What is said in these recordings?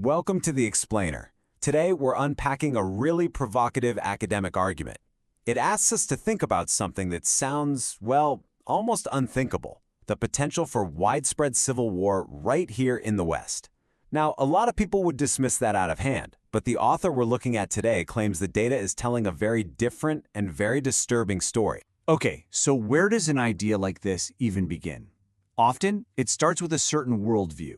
Welcome to The Explainer. Today, we're unpacking a really provocative academic argument. It asks us to think about something that sounds, well, almost unthinkable: the potential for widespread civil war right here in the West. Now, a lot of people would dismiss that out of hand, but the author we're looking at today claims the data is telling a very different and very disturbing story. Okay, so where does an idea like this even begin? Often, it starts with a certain worldview.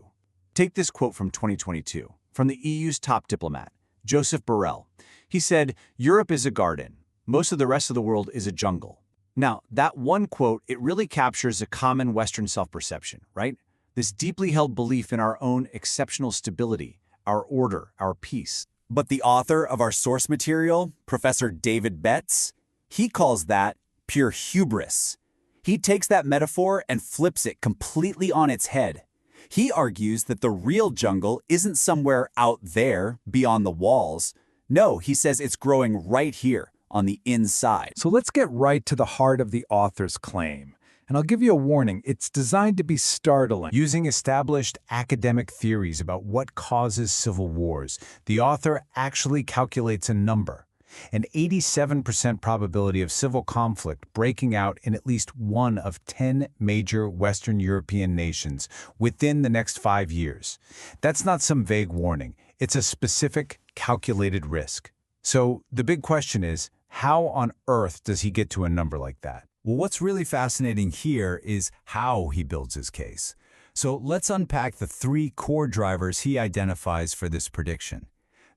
Take this quote from 2022, from the EU's top diplomat, Joseph Borrell. He said, "Europe is a garden. Most of the rest of the world is a jungle." Now, that one quote, it really captures a common Western self-perception, right? This deeply held belief in our own exceptional stability, our order, our peace. But the author of our source material, Professor David Betts, he calls that pure hubris. He takes that metaphor and flips it completely on its head. He argues that the real jungle isn't somewhere out there, beyond the walls. No, he says it's growing right here, on the inside. So let's get right to the heart of the author's claim. And I'll give you a warning, it's designed to be startling. Using established academic theories about what causes civil wars, the author actually calculates a number: an 87% probability of civil conflict breaking out in at least one of 10 major Western European nations within the next 5 years. That's not some vague warning. It's a specific, calculated risk. So the big question is, how on earth does he get to a number like that? Well, what's really fascinating here is how he builds his case. So let's unpack the three core drivers he identifies for this prediction.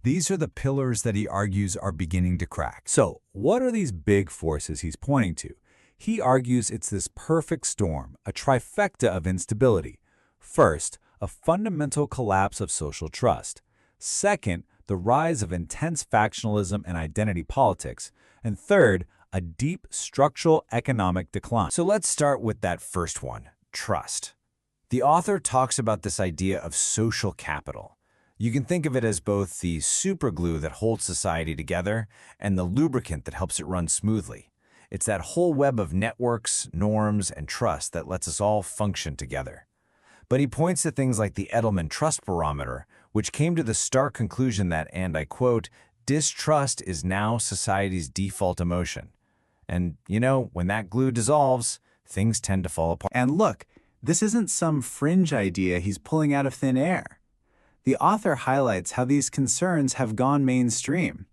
These are the pillars that he argues are beginning to crack. So what are these big forces he's pointing to? He argues it's this perfect storm, a trifecta of instability. First, a fundamental collapse of social trust. Second, the rise of intense factionalism and identity politics. And third, a deep structural economic decline. So let's start with that first one, trust. The author talks about this idea of social capital. You can think of it as both the superglue that holds society together and the lubricant that helps it run smoothly. It's that whole web of networks, norms, and trust that lets us all function together. But he points to things like the Edelman Trust Barometer, which came to the stark conclusion that, and I quote, "distrust is now society's default emotion." And, when that glue dissolves, things tend to fall apart. And look, this isn't some fringe idea he's pulling out of thin air. The author highlights how these concerns have gone mainstream.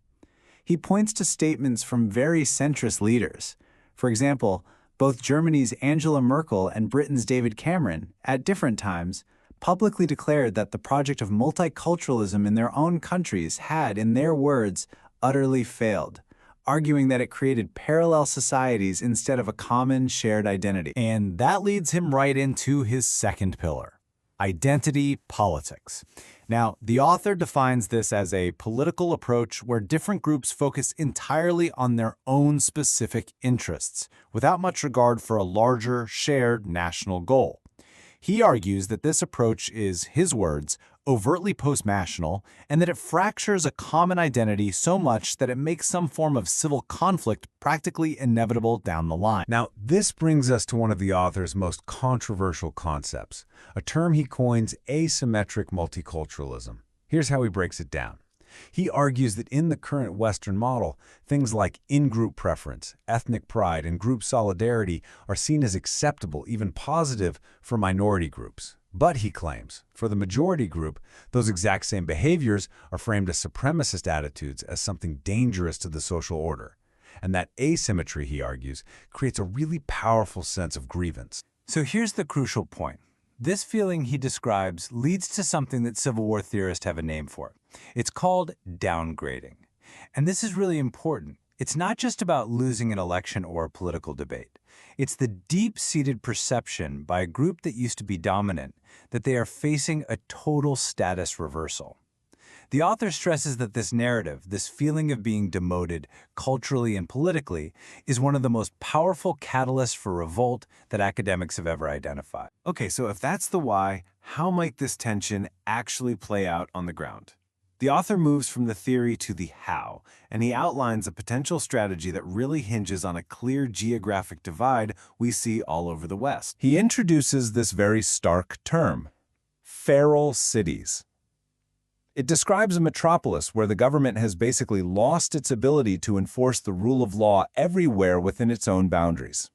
He points to statements from very centrist leaders. For example, both Germany's Angela Merkel and Britain's David Cameron, at different times, publicly declared that the project of multiculturalism in their own countries had, in their words, utterly failed, arguing that it created parallel societies instead of a common shared identity. And that leads him right into his second pillar: identity politics. Now, the author defines this as a political approach where different groups focus entirely on their own specific interests, without much regard for a larger, shared national goal. He argues that this approach is, his words, overtly post-national, and that it fractures a common identity so much that it makes some form of civil conflict practically inevitable down the line. Now, this brings us to one of the author's most controversial concepts, a term he coins asymmetric multiculturalism. Here's how he breaks it down. He argues that in the current Western model, things like in-group preference, ethnic pride, and group solidarity are seen as acceptable, even positive, for minority groups. But, he claims, for the majority group, those exact same behaviors are framed as supremacist attitudes, as something dangerous to the social order. And that asymmetry, he argues, creates a really powerful sense of grievance. So here's the crucial point. This feeling he describes leads to something that Civil War theorists have a name for. It's called downgrading. And this is really important. It's not just about losing an election or a political debate. It's the deep-seated perception by a group that used to be dominant that they are facing a total status reversal. The author stresses that this narrative, this feeling of being demoted culturally and politically, is one of the most powerful catalysts for revolt that academics have ever identified. Okay, so if that's the why, how might this tension actually play out on the ground? The author moves from the theory to the how, and he outlines a potential strategy that really hinges on a clear geographic divide we see all over the West. He introduces this very stark term: feral cities. It describes a metropolis where the government has basically lost its ability to enforce the rule of law everywhere within its own boundaries.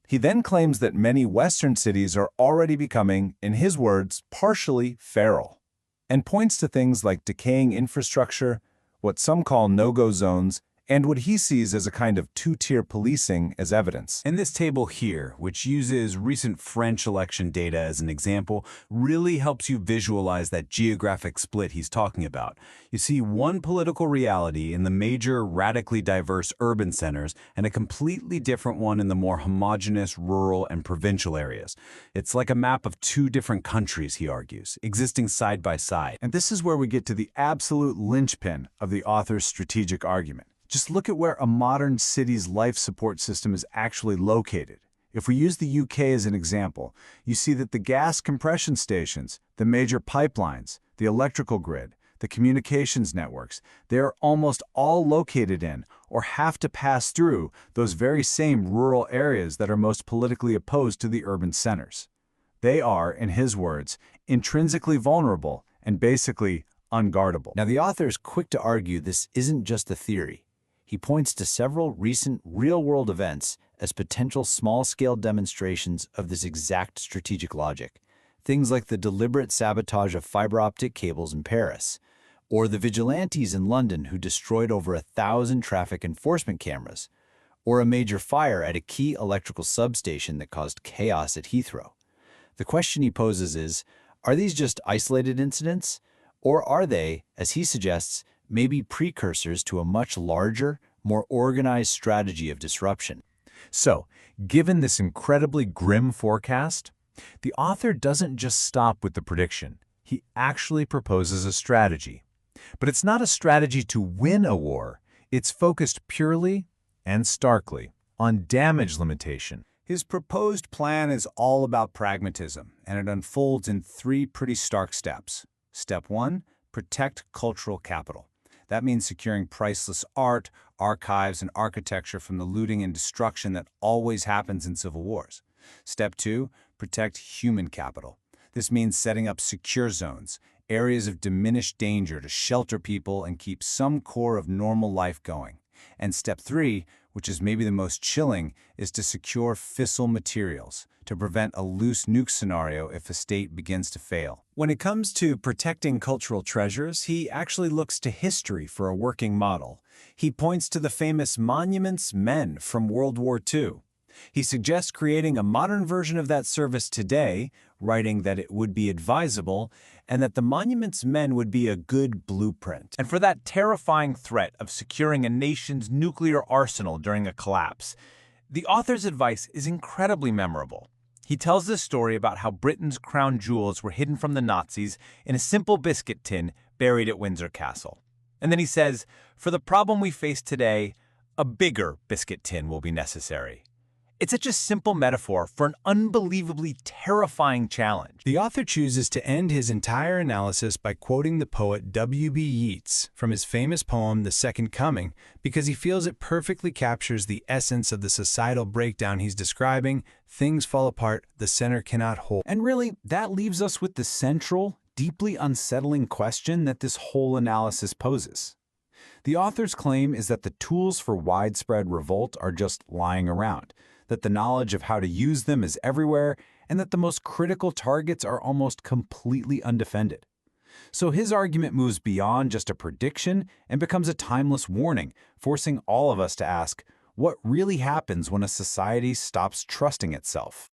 He then claims that many Western cities are already becoming, in his words, partially feral, and points to things like decaying infrastructure, what some call no-go zones, and what he sees as a kind of two-tier policing as evidence. And this table here, which uses recent French election data as an example, really helps you visualize that geographic split he's talking about. You see one political reality in the major, radically diverse urban centers and a completely different one in the more homogeneous rural and provincial areas. It's like a map of two different countries, he argues, existing side by side. And this is where we get to the absolute linchpin of the author's strategic argument. Just look at where a modern city's life support system is actually located. If we use the UK as an example, you see that the gas compression stations, the major pipelines, the electrical grid, the communications networks, they're almost all located in or have to pass through those very same rural areas that are most politically opposed to the urban centers. They are, in his words, intrinsically vulnerable and basically unguardable. Now, the author is quick to argue this isn't just a theory. He points to several recent real-world events as potential small-scale demonstrations of this exact strategic logic. Things like the deliberate sabotage of fiber optic cables in Paris, or the vigilantes in London who destroyed over 1,000 traffic enforcement cameras, or a major fire at a key electrical substation that caused chaos at Heathrow. The question he poses is, are these just isolated incidents, or are they, as he suggests, maybe precursors to a much larger, more organized strategy of disruption? So, given this incredibly grim forecast, the author doesn't just stop with the prediction. He actually proposes a strategy. But it's not a strategy to win a war. It's focused purely and starkly on damage limitation. His proposed plan is all about pragmatism, and it unfolds in three pretty stark steps. Step 1, protect cultural capital. That means securing priceless art, archives, and architecture from the looting and destruction that always happens in civil wars. Step 2, protect human capital. This means setting up secure zones, areas of diminished danger to shelter people and keep some core of normal life going. And step 3, which is maybe the most chilling, is to secure fissile materials, to prevent a loose nuke scenario if a state begins to fail. When it comes to protecting cultural treasures, he actually looks to history for a working model. He points to the famous Monuments Men from World War II. He suggests creating a modern version of that service today, writing that it would be advisable, and that the Monuments Men would be a good blueprint. And for that terrifying threat of securing a nation's nuclear arsenal during a collapse, the author's advice is incredibly memorable. He tells this story about how Britain's crown jewels were hidden from the Nazis in a simple biscuit tin buried at Windsor Castle. And then he says, for the problem we face today, a bigger biscuit tin will be necessary. It's such a simple metaphor for an unbelievably terrifying challenge. The author chooses to end his entire analysis by quoting the poet W.B. Yeats from his famous poem, The Second Coming, because he feels it perfectly captures the essence of the societal breakdown he's describing. Things fall apart, the center cannot hold. And really, that leaves us with the central, deeply unsettling question that this whole analysis poses. The author's claim is that the tools for widespread revolt are just lying around, that the knowledge of how to use them is everywhere, and that the most critical targets are almost completely undefended. So his argument moves beyond just a prediction and becomes a timeless warning, forcing all of us to ask, what really happens when a society stops trusting itself?